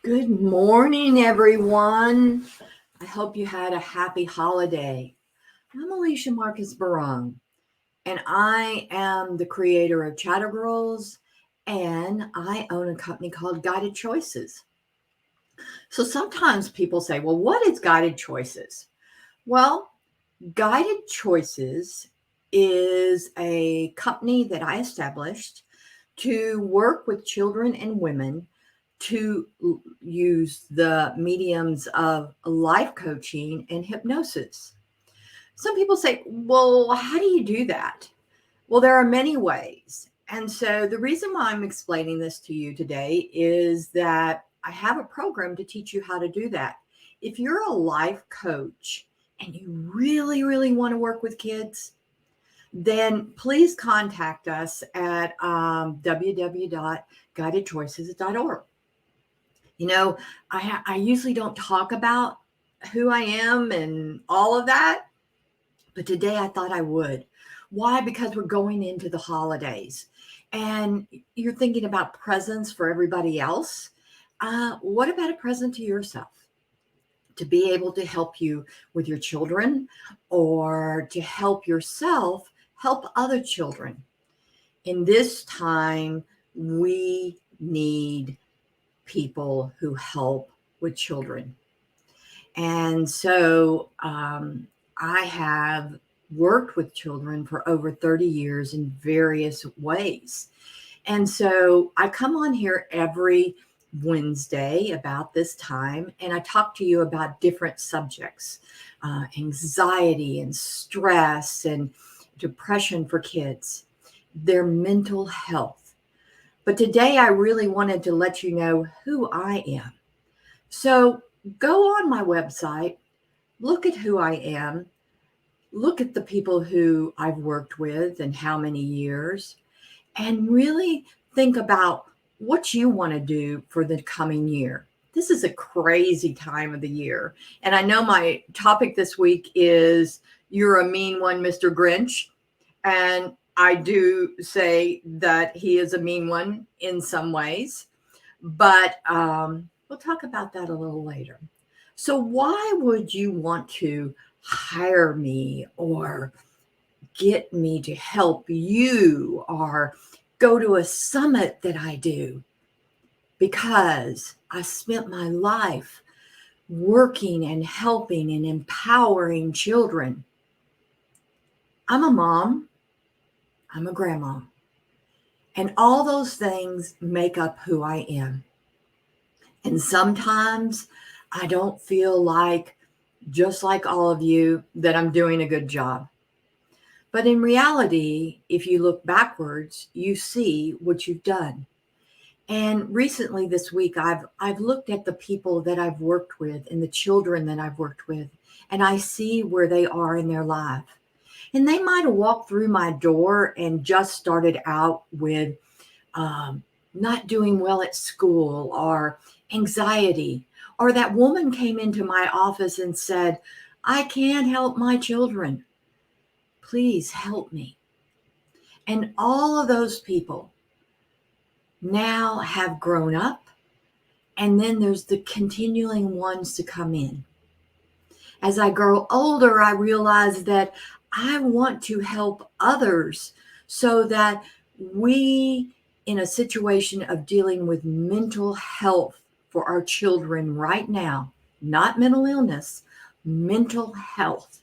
Good morning, everyone. I hope you had a happy holiday. I'm Alicia Marcus Barong, and I am the creator of Chatter Girls, and I own a company called Guided Choices. So sometimes people say, well, what is Guided Choices? Well, Guided Choices is a company that I established to work with children and women to use the mediums of life coaching and hypnosis. Some people say, well, how do you do that? Well, there are many ways. And so the reason why I'm explaining this to you today is that I have a program to teach you how to do that. If you're a life coach and you really, really want to work with kids, then please contact us at www.guidedchoices.org. You know, I usually don't talk about who I am and all of that, but today I thought I would. Why? Because we're going into the holidays and you're thinking about presents for everybody else. What about a present to yourself? To be able to help you with your children or to help yourself help other children. In this time, we need people who help with children. And so I have worked with children for over 30 years in various ways. And so I come on here every Wednesday about this time and I talk to you about different subjects, anxiety and stress and depression for kids, their mental health. But today I really wanted to let you know who I am. So go on my website, look at who I am, look at the people who I've worked with and how many years, and really think about what you want to do for the coming year. This is a crazy time of the year. And I know my topic this week is You're a Mean One, Mr. Grinch. And I do say that he is a mean one in some ways, but we'll talk about that a little later. So, why would you want to hire me or get me to help you or go to a summit that I do? Because I spent my life working and helping and empowering children. I'm a mom, I'm a grandma, and all those things make up who I am. And sometimes I don't feel like, just like all of you, that I'm doing a good job. But in reality, if you look backwards, you see what you've done. And recently this week, I've looked at the people that I've worked with and the children that I've worked with, and I see where they are in their life. And they might have walked through my door and just started out with um, not doing well at school or anxiety. Or that woman came into my office and said, I can't help my children. Please help me. And all of those people now have grown up. And then there's the continuing ones to come in. As I grow older, I realize that I want to help others so that we, in a situation of dealing with mental health for our children right now, not mental illness, mental health,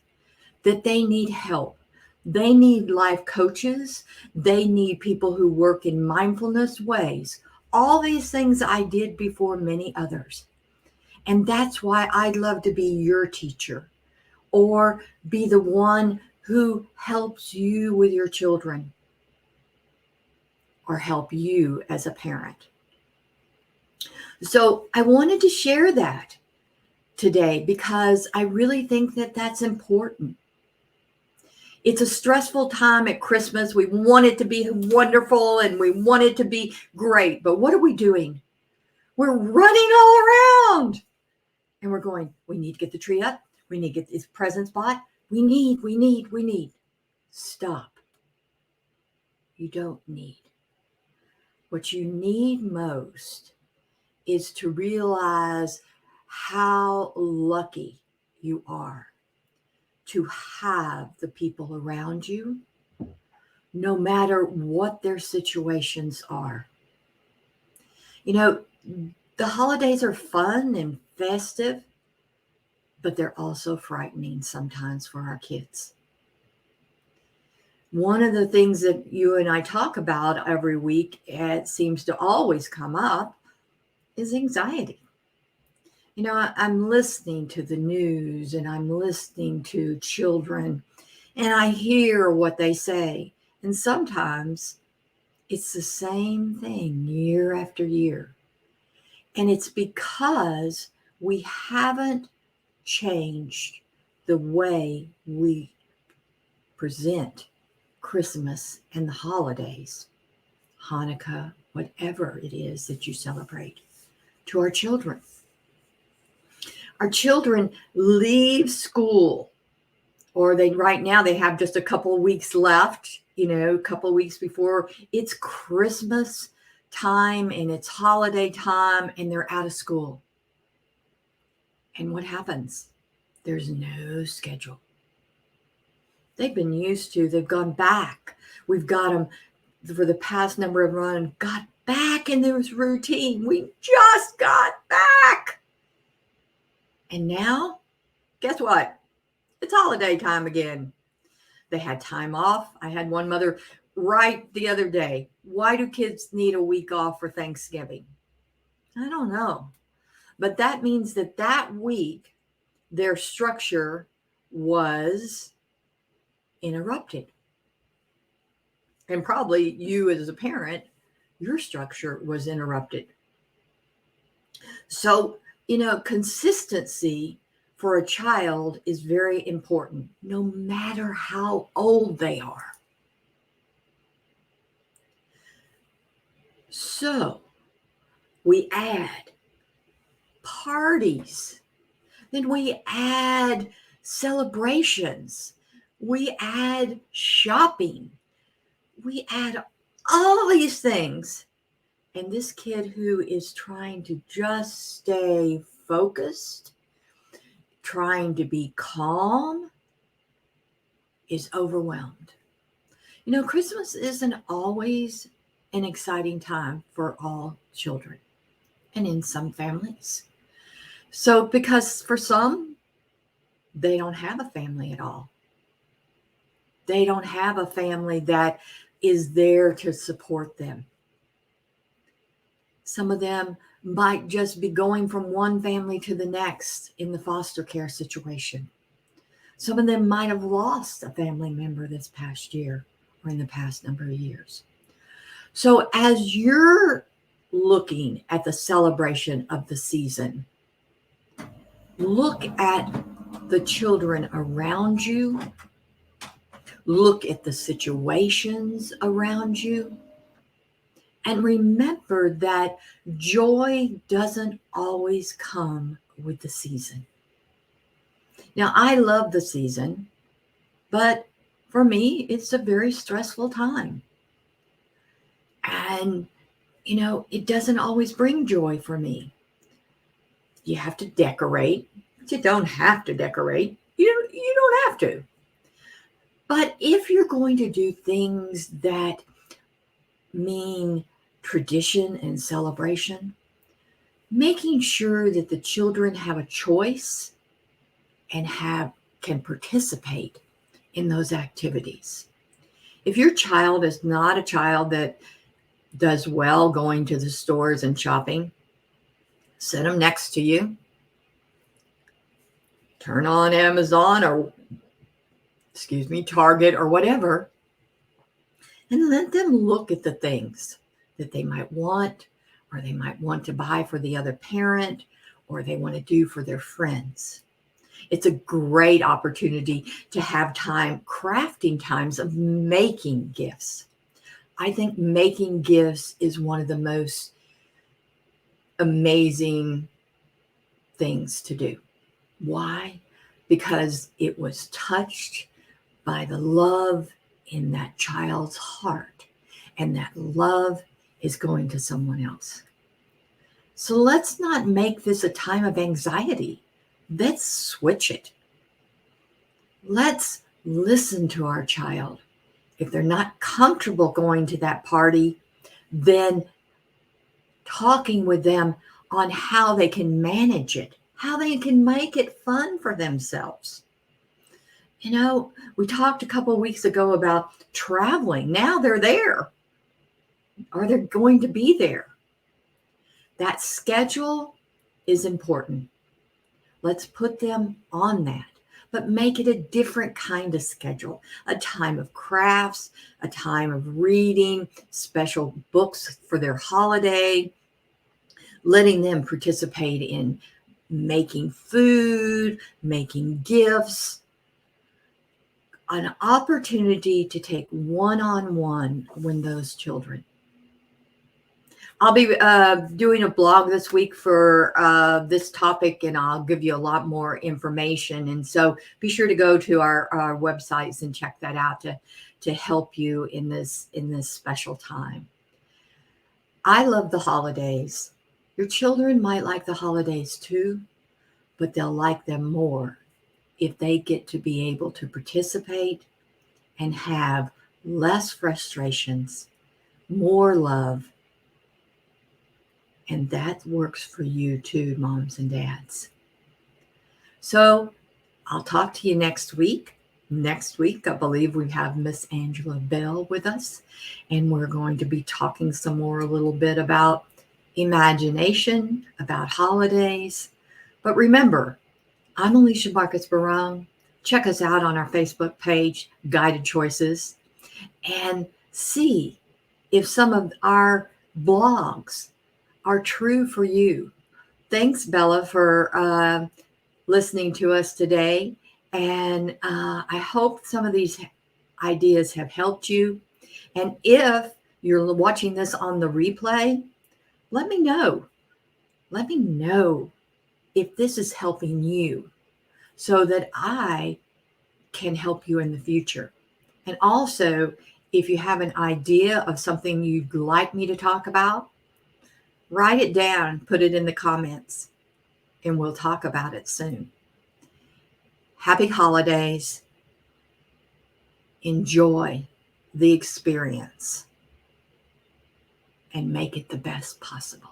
that they need help. They need life coaches. They need people who work in mindfulness ways. All these things I did before many others. And that's why I'd love to be your teacher or be the one who helps you with your children or help you as a parent. So I wanted to share that today because I really think that that's important. It's a stressful time at Christmas. We want it to be wonderful and we want it to be great. But what are we doing? We're running all around and we're going, we need to get the tree up. We need to get these presents bought. We need. Stop. You don't need. What you need most is to realize how lucky you are to have the people around you, no matter what their situations are. You know, the holidays are fun and festive, but they're also frightening sometimes for our kids. One of the things that you and I talk about every week, it seems to always come up, is anxiety. You know, I'm listening to the news and I'm listening to children and I hear what they say. And sometimes it's the same thing year after year. And it's because we haven't changed the way we present Christmas and the holidays, Hanukkah, whatever it is that you celebrate, to our children. Our children leave school, or right now they have just a couple of weeks left, a couple of weeks before it's Christmas time and it's holiday time, and they're out of school. And what happens? There's no schedule. They've gone back. We've got them for the past number of months, got back in this routine. We just got back. And now, guess what? It's holiday time again. They had time off. I had one mother write the other day, why do kids need a week off for Thanksgiving? I don't know. But that means that week, their structure was interrupted. And probably you as a parent, your structure was interrupted. So, consistency for a child is very important, no matter how old they are. So, we add parties, then we add celebrations, we add shopping, we add all these things. And this kid who is trying to just stay focused, trying to be calm, is overwhelmed. Christmas isn't always an exciting time for all children and in some families. So, because for some, they don't have a family at all. They don't have a family that is there to support them. Some of them might just be going from one family to the next in the foster care situation. Some of them might have lost a family member this past year or in the past number of years. So as you're looking at the celebration of the season, look at the children around you. Look at the situations around you. And remember that joy doesn't always come with the season. Now, I love the season, but for me, it's a very stressful time. And, it doesn't always bring joy for me. You have to decorate, but you don't have to decorate. You don't have to. But if you're going to do things that mean tradition and celebration, making sure that the children have a choice and can participate in those activities. If your child is not a child that does well going to the stores and shopping, sit them next to you. Turn on Amazon or, Target or whatever, and let them look at the things that they might want, or they might want to buy for the other parent, or they want to do for their friends. It's a great opportunity to have crafting times of making gifts. I think making gifts is one of the most amazing things to do. Why? Because it was touched by the love in that child's heart, and that love is going to someone else. So let's not make this a time of anxiety. Let's switch it. Let's listen to our child. If they're not comfortable going to that party, then talking with them on how they can manage it, how they can make it fun for themselves. You know, we talked a couple of weeks ago about traveling. Now they're there, or they're going to be there. That schedule is important. Let's put them on that, but make it a different kind of schedule, a time of crafts, a time of reading, special books for their holiday, letting them participate in making food, making gifts, an opportunity to take one-on-one with those children. I'll be doing a blog this week for this topic, and I'll give you a lot more information. And so be sure to go to our websites and check that out to help you in this special time. I love the holidays. Your children might like the holidays too, but they'll like them more if they get to be able to participate and have less frustrations, more love. And that works for you too, moms and dads. So I'll talk to you next week. Next week, I believe we have Miss Angela Bell with us, and we're going to be talking some more a little bit about imagination, about holidays. But remember, I'm Alicia Marcus Barone. Check us out on our Facebook page, Guided Choices, and see if some of our blogs are true for you. Thanks, Bella, for listening to us today. And I hope some of these ideas have helped you. And if you're watching this on the replay, let me know. Let me know if this is helping you so that I can help you in the future. And also, if you have an idea of something you'd like me to talk about, write it down, put it in the comments, and we'll talk about it soon. Happy holidays. Enjoy the experience and make it the best possible.